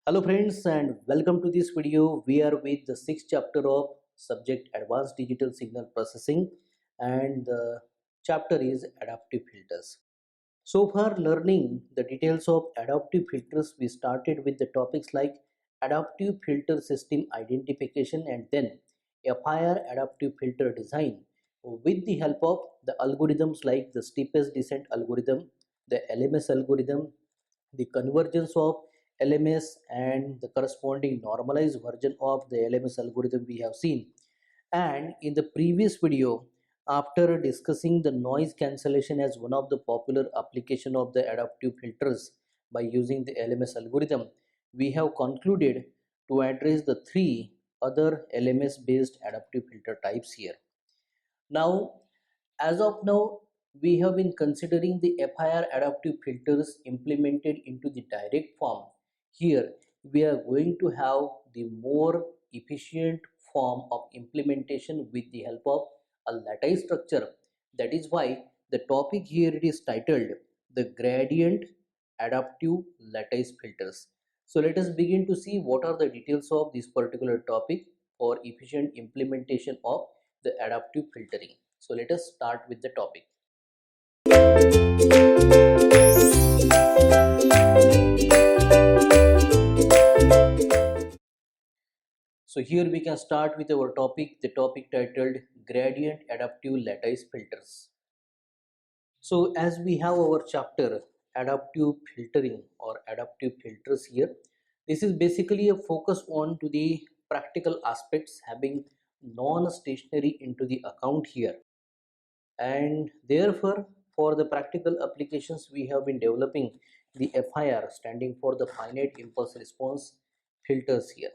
Hello friends and welcome to this video. We are with the sixth chapter of subject Advanced Digital Signal Processing, and the chapter is Adaptive Filters. So far learning the details of adaptive filters, we started with the topics like adaptive filter system identification and then FIR adaptive filter design with the help of the algorithms like the steepest descent algorithm, the LMS algorithm, the convergence of LMS and the corresponding normalized version of the LMS algorithm we have seen. And in the previous video, after discussing the noise cancellation as one of the popular application of the adaptive filters by using the LMS algorithm, we have concluded to address the three other LMS based adaptive filter types here. Now, as of now, we have been considering the FIR adaptive filters implemented into the direct form. Here, we are going to have the more efficient form of implementation with the help of a lattice structure. That is why the topic here it is titled the gradient adaptive lattice filters. So let us begin to see what are the details of this particular topic for efficient implementation of the adaptive filtering. So let us start with the topic. So here we can start with our topic, the topic titled Gradient Adaptive Lattice Filters. So as we have our chapter adaptive filtering or adaptive filters here, this is basically a focus on to the practical aspects having non-stationary into the account here. And therefore for the practical applications we have been developing the FIR standing for the finite impulse response filters here.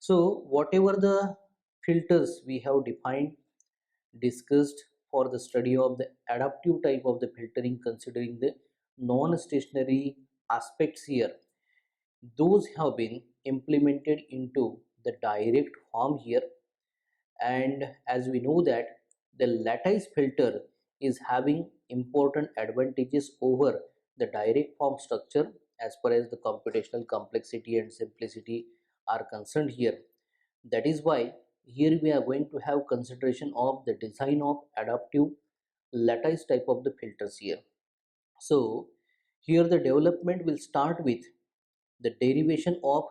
So whatever the filters we have defined, discussed for the study of the adaptive type of the filtering considering the non-stationary aspects here, those have been implemented into the direct form here. And as we know that the lattice filter is having important advantages over the direct form structure as far as the computational complexity and simplicity are concerned here. That is why here we are going to have consideration of the design of adaptive lattice type of the filters here. So here the development will start with the derivation of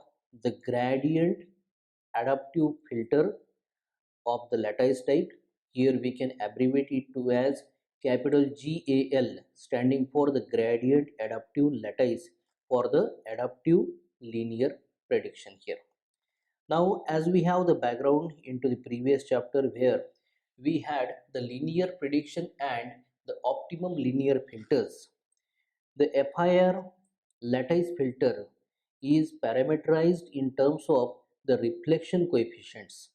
the gradient adaptive filter of the lattice type. Here we can abbreviate it to as capital GAL standing for the gradient adaptive lattice for the adaptive linear prediction here. Now as we have the background into the previous chapter where we had the linear prediction and the optimum linear filters, the FIR lattice filter is parameterized in terms of the reflection coefficients.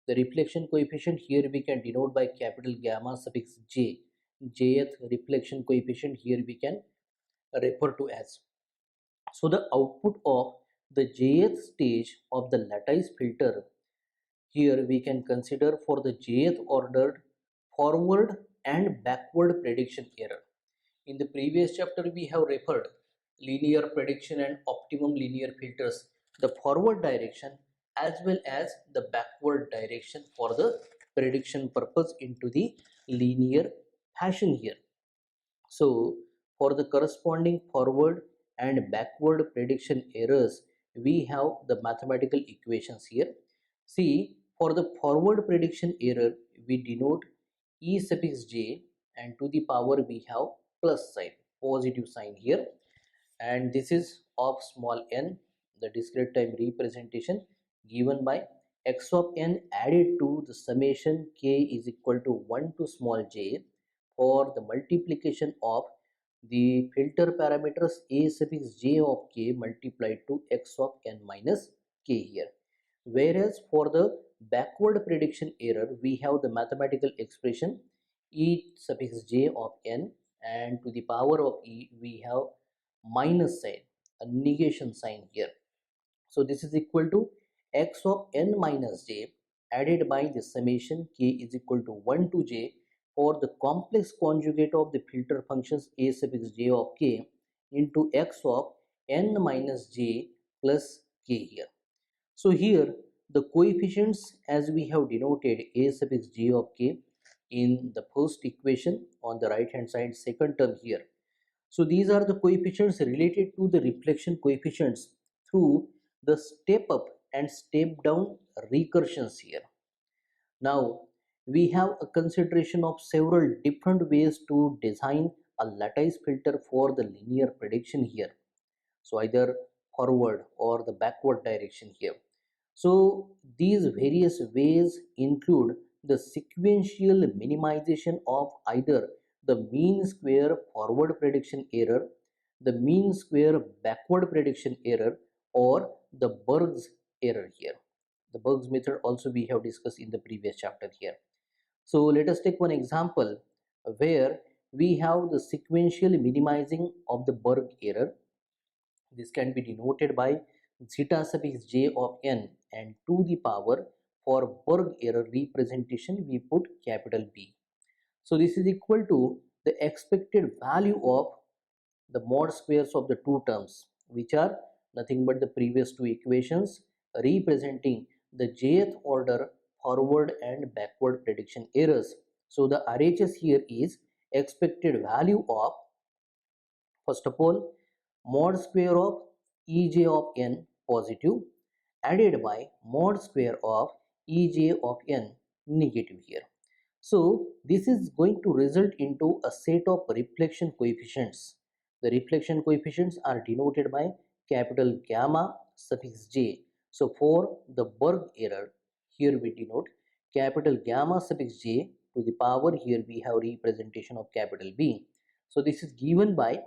The reflection coefficient here we can denote by capital gamma suffix j. Jth reflection coefficient here we can refer to as. So the output of the jth stage of the lattice filter here we can consider for the jth ordered forward and backward prediction error. In the previous chapter we have referred linear prediction and optimum linear filters, the forward direction as well as the backward direction for the prediction purpose into the linear fashion here. So for the corresponding forward and backward prediction errors, we have the mathematical equations here. See, for the forward prediction error, we denote E suffix j and to the power we have plus sign, positive sign here. And this is of small n, the discrete time representation given by x of n added to the summation k is equal to 1 to small j for the multiplication of the filter parameters a suffix j of k multiplied to x of n minus k here. Whereas for the backward prediction error, we have the mathematical expression e suffix j of n and to the power of e we have minus sign, a negation sign here. So this is equal to x of n minus j added by the summation k is equal to 1 to j for the complex conjugate of the filter functions a suffix j of k into x of n minus j plus k here. So here the coefficients, as we have denoted a suffix j of k in the first equation on the right hand side, second term here. So these are the coefficients related to the reflection coefficients through the step up and step down recursions here. Now we have a consideration of several different ways to design a lattice filter for the linear prediction here. So either forward or the backward direction here. So these various ways include the sequential minimization of either the mean square forward prediction error, the mean square backward prediction error, or the Berg's error here. The Berg's method also we have discussed in the previous chapter here. So let us take one example where we have the sequential minimizing of the Berg error. This can be denoted by zeta suffix j of n, and to the power for Berg error representation we put capital B. So this is equal to the expected value of the mod squares of the two terms, which are nothing but the previous two equations representing the jth order forward and backward prediction errors. So the RHS here is expected value of, first of all, mod square of ej of n positive added by mod square of ej of n negative here. So this is going to result into a set of reflection coefficients. The reflection coefficients are denoted by capital gamma suffix j. So for the Berg error, here we denote capital gamma suffix j to the power, here we have representation of capital B. So this is given by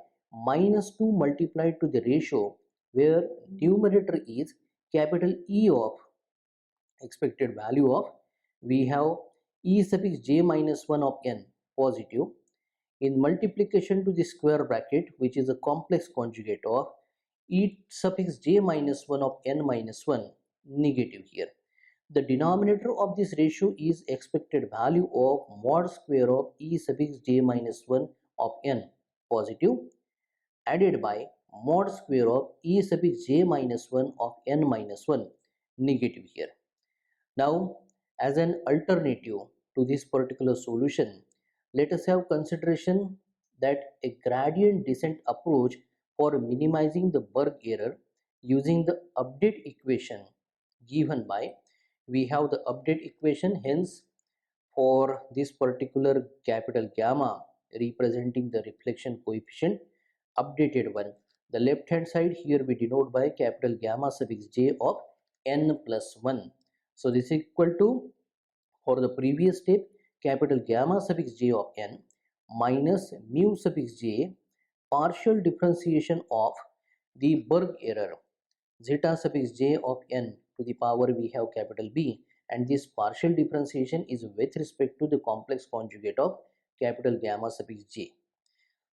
-2 multiplied to the ratio where numerator is capital E of expected value of, we have e suffix j minus 1 of n positive in multiplication to the square bracket, which is a complex conjugate of e suffix j minus 1 of n minus 1 negative here. The denominator of this ratio is expected value of mod square of e suffix j minus 1 of n positive added by mod square of e suffix j minus 1 of n minus 1 negative here. Now, as an alternative to this particular solution, let us have consideration that a gradient descent approach for minimizing the Berg error using the update equation given by, we have the update equation, hence for this particular capital gamma representing the reflection coefficient updated one, the left hand side here we denote by capital gamma suffix j of n plus 1. So this is equal to, for the previous step, capital gamma suffix j of n minus mu suffix j partial differentiation of the Berg error zeta suffix j of n to the power we have capital B, and this partial differentiation is with respect to the complex conjugate of capital gamma suffix j.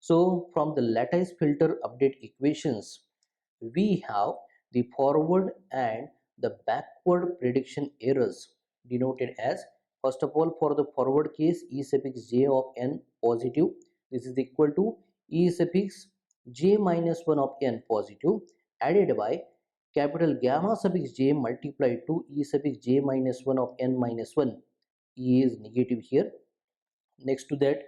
So from the lattice filter update equations, we have the forward and the backward prediction errors denoted as, first of all, for the forward case e suffix j of n positive, this is equal to e suffix j minus 1 of n positive added by capital gamma suffix j multiplied to e suffix j minus 1 of n minus 1, e is negative here. Next to that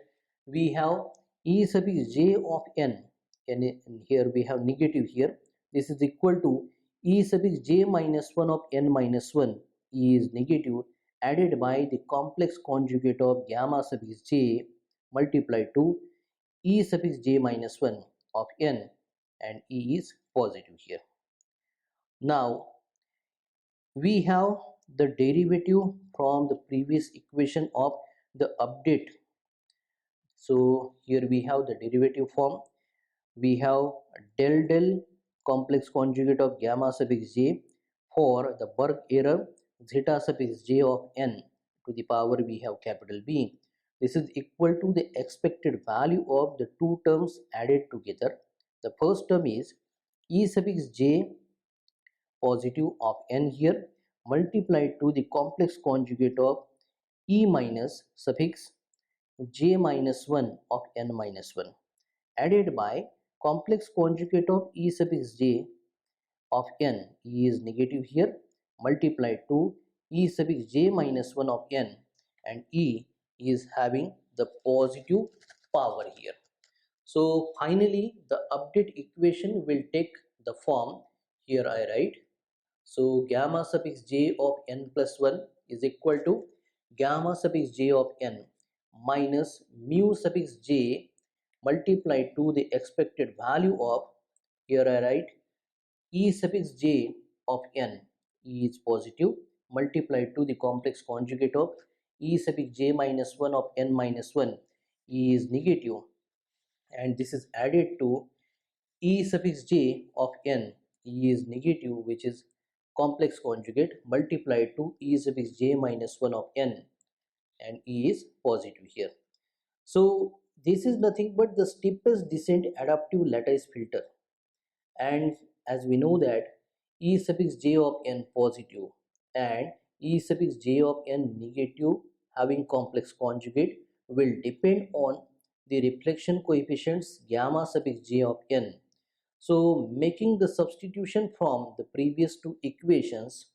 we have e suffix j of n, and here we have negative here, this is equal to e suffix j minus 1 of n minus 1, e is negative added by the complex conjugate of gamma suffix j multiplied to e suffix j minus 1 of n, and e is positive here. Now we have the derivative from the previous equation of the update. So here we have the derivative form. We have del del complex conjugate of gamma suffix j for the Berg error zeta suffix j of n to the power we have capital B. This is equal to the expected value of the two terms added together. The first term is e suffix j positive of n here multiplied to the complex conjugate of e minus suffix j minus 1 of n minus 1 added by complex conjugate of e suffix j of n, e is negative here, multiplied to e suffix j minus 1 of n, and e is having the positive power here. So finally the update equation will take the form, here I write. So gamma suffix j of n plus 1 is equal to gamma suffix j of n minus mu suffix j multiplied to the expected value of, here I write, e suffix j of n, e is positive, multiplied to the complex conjugate of e suffix j minus 1 of n minus 1, e is negative, and this is added to e suffix j of n, e is negative, which is complex conjugate, multiplied to e suffix j minus 1 of n, and e is positive here. So this is nothing but the steepest descent adaptive lattice filter, and as we know that e suffix j of n positive and e suffix j of n negative having complex conjugate will depend on the reflection coefficients gamma suffix j of n. So making the substitution from the previous two equations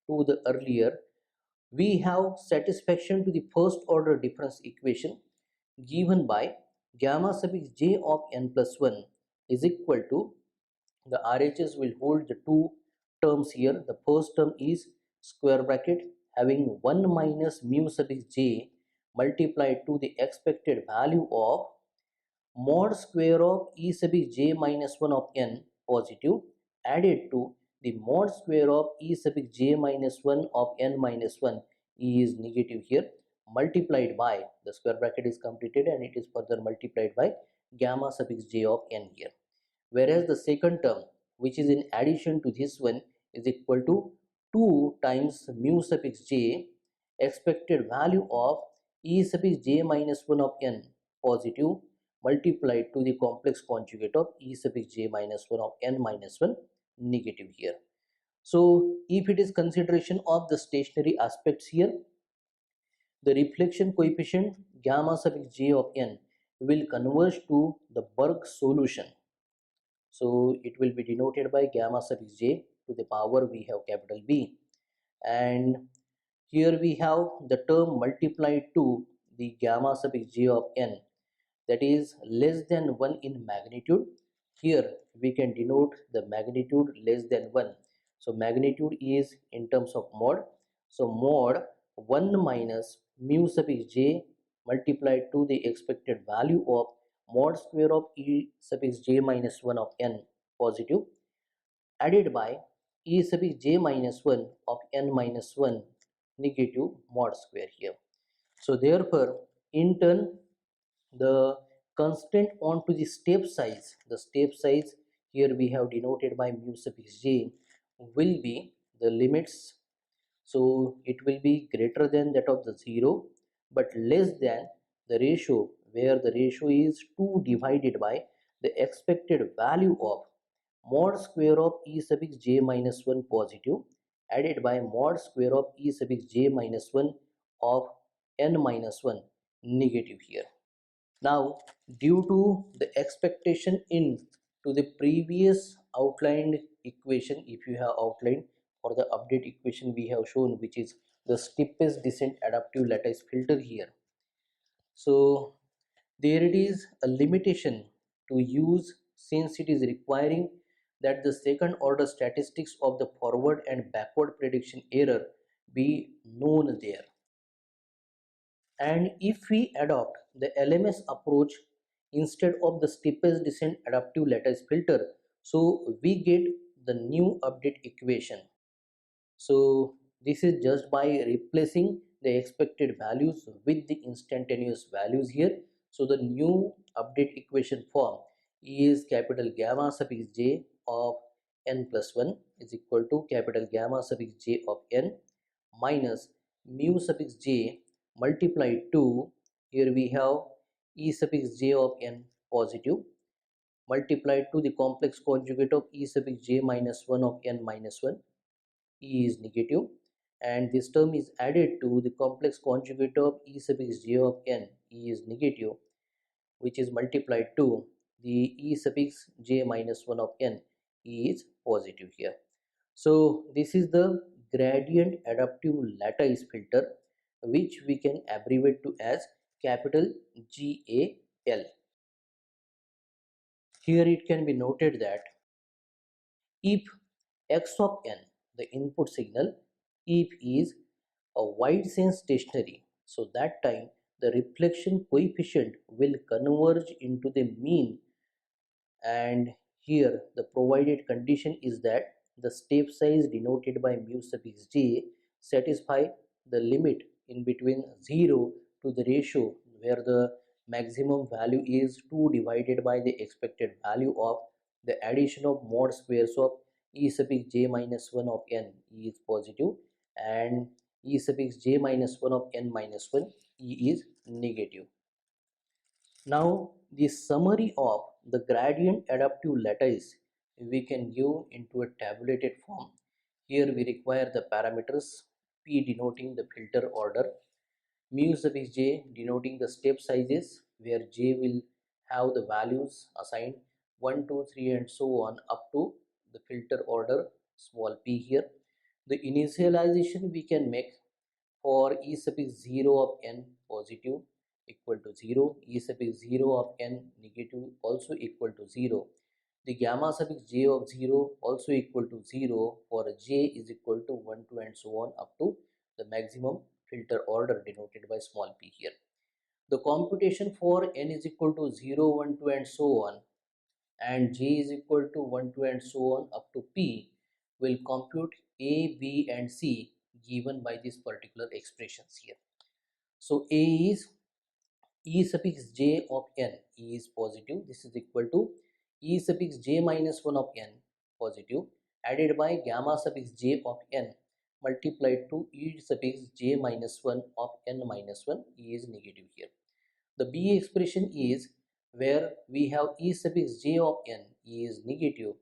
to the earlier, we have satisfaction to the first order difference equation given by gamma suffix j of n plus 1 is equal to, the RHS will hold the two terms here. The first term is square bracket having 1 minus mu suffix j multiplied to the expected value of mod square of e suffix j minus 1 of n positive added to the mod square of e suffix j minus 1 of n minus 1, e is negative here, multiplied by, the square bracket is completed and it is further multiplied by gamma suffix j of n here. Whereas the second term, which is in addition to this one, is equal to 2 times mu suffix j expected value of e suffix j minus 1 of n positive multiplied to the complex conjugate of e suffix j minus 1 of n minus 1 negative here. So if it is consideration of the stationary aspects here, the reflection coefficient gamma suffix j of n will converge to the Berg solution. So it will be denoted by gamma suffix j to the power we have capital B, and here we have the term multiplied to the gamma suffix j of n, that is less than 1 in magnitude. Here we can denote the magnitude less than 1. So magnitude is in terms of mod. So mod 1 minus mu suffix j multiplied to the expected value of mod square of e suffix j minus 1 of n positive added by e suffix j minus 1 of n minus 1 negative mod square here. So therefore in turn the constant onto the step size, the step size here we have denoted by mu suffix j, will be the limits. So it will be greater than that of the 0 but less than the ratio, where the ratio is 2 divided by the expected value of mod square of e suffix j minus 1 positive added by mod square of e suffix j minus 1 of n minus 1 negative here. Now, due to the expectation in to the previous outlined equation, if you have outlined for the update equation we have shown, which is the steepest descent adaptive lattice filter here. So there it is a limitation to use, since it is requiring that the second order statistics of the forward and backward prediction error be known there. And if we adopt the LMS approach instead of the steepest descent adaptive lattice filter, so we get the new update equation. So this is just by replacing the expected values with the instantaneous values here. So the new update equation form is capital gamma suffix j of n plus 1 is equal to capital gamma suffix j of n minus mu suffix j multiplied to, here we have e suffix j of n positive multiplied to the complex conjugate of e suffix j minus 1 of n minus 1, e is negative, and this term is added to the complex conjugate of e suffix j of n, e is negative, which is multiplied to the e suffix j minus 1 of n, e is positive here. So this is the gradient adaptive lattice filter, which we can abbreviate to as capital GAL. Here it can be noted that if x of n, the input signal, if is a wide sense stationary, so that time the reflection coefficient will converge into the mean, and here the provided condition is that the step size denoted by mu suffix j satisfy the limit in between 0 to the ratio where the maximum value is 2 divided by the expected value of the addition of mod squares of e suffix j minus 1 of n, e is positive, and e suffix j minus 1 of n minus 1, e is negative. Now, the summary of the gradient adaptive lattice we can give into a tabulated form. Here we require the parameters P denoting the filter order, mu suffix j denoting the step sizes where j will have the values assigned 1, 2, 3 and so on up to the filter order small p here. The initialization we can make for e suffix 0 of n positive equal to 0, e suffix 0 of n negative also equal to 0, the gamma suffix j of 0 also equal to 0 for j is equal to 1, 2 and so on up to the maximum filter order denoted by small p here. The computation for n is equal to 0, 1, 2 and so on, and j is equal to 1, 2 and so on up to p will compute a, b and c given by these particular expressions here. So a is e suffix j of n, e is positive, this is equal to e suffix j minus 1 of n positive added by gamma suffix j of n multiplied to e suffix j minus 1 of n minus 1, e is negative here. The B expression is where we have e suffix j of n, e is negative,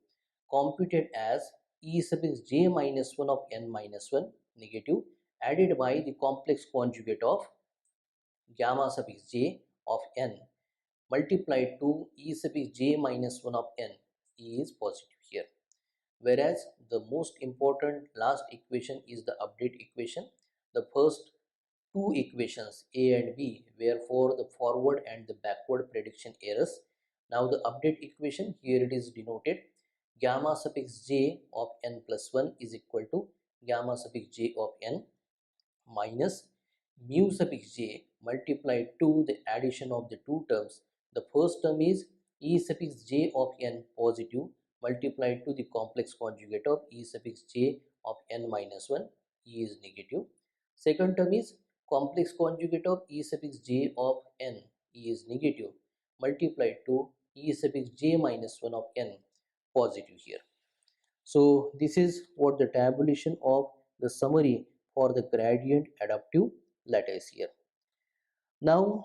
computed as e suffix j minus 1 of n minus 1 negative added by the complex conjugate of gamma suffix j of n multiplied to e suffix j minus 1 of n, e is positive here. Whereas the most important last equation is the update equation. The first two equations A and B were for the forward and the backward prediction errors. Now the update equation, here it is denoted gamma suffix j of n plus 1 is equal to gamma suffix j of n minus mu suffix j multiplied to the addition of the two terms. The first term is e suffix j of n positive multiplied to the complex conjugate of e suffix j of n minus 1, e is negative. Second term is complex conjugate of e suffix j of n, e is negative, multiplied to e suffix j minus 1 of n, positive here. So this is what the tabulation of the summary for the gradient adaptive lattice here. Now,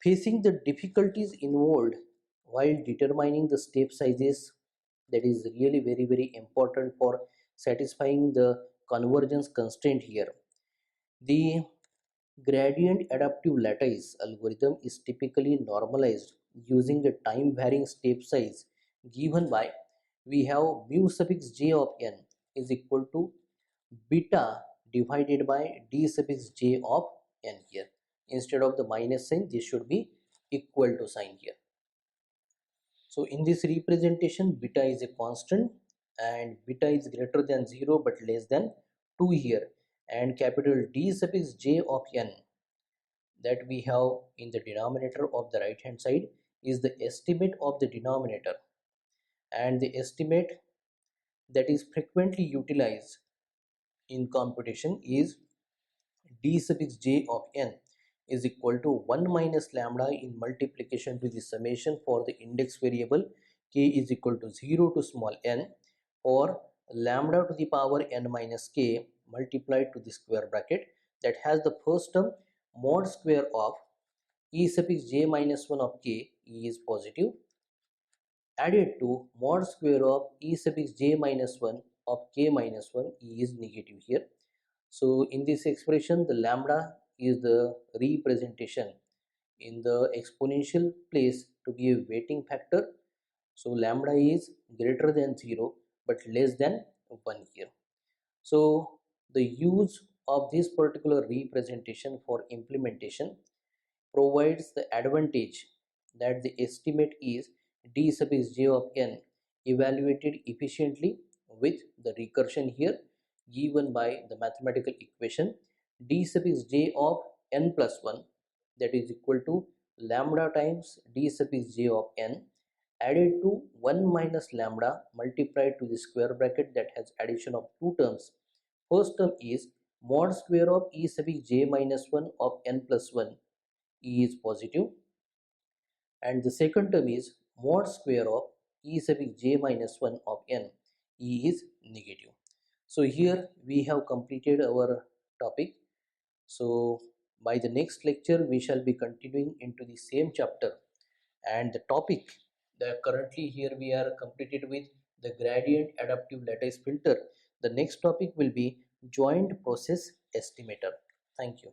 facing the difficulties involved while determining the step sizes, that is really very important for satisfying the convergence constraint here. The gradient adaptive lattice algorithm is typically normalized using a time varying step size given by we have mu suffix j of n is equal to beta divided by d suffix j of n here. Instead of the minus sign, this should be equal to sign here. So in this representation, beta is a constant and beta is greater than 0 but less than 2 here, and capital D suffix j of n that we have in the denominator of the right hand side is the estimate of the denominator, and the estimate that is frequently utilized in computation is d suffix j of n is equal to 1 minus lambda in multiplication to the summation for the index variable k is equal to 0 to small n, or lambda to the power n minus k multiplied to the square bracket that has the first term mod square of e suffix j minus 1 of k, e is positive, added to mod square of e suffix j minus 1 of k minus 1, e is negative here. So in this expression, the lambda is the representation in the exponential place to be a weighting factor. So lambda is greater than 0 but less than 1 year. So the use of this particular representation for implementation provides the advantage that the estimate is d sub is j of n evaluated efficiently with the recursion here given by the mathematical equation d sub is j of n plus 1, that is equal to lambda times d sub is j of n added to 1 minus lambda multiplied to the square bracket that has addition of two terms. First term is mod square of e sub j minus 1 of n plus 1, e is positive, and the second term is mod square of e sub j minus 1 of n, e is negative. So here we have completed our topic. So by the next lecture we shall be continuing into the same chapter, and the topic that currently here we are completed with the gradient adaptive lattice filter. The next topic will be joint process estimator. Thank you.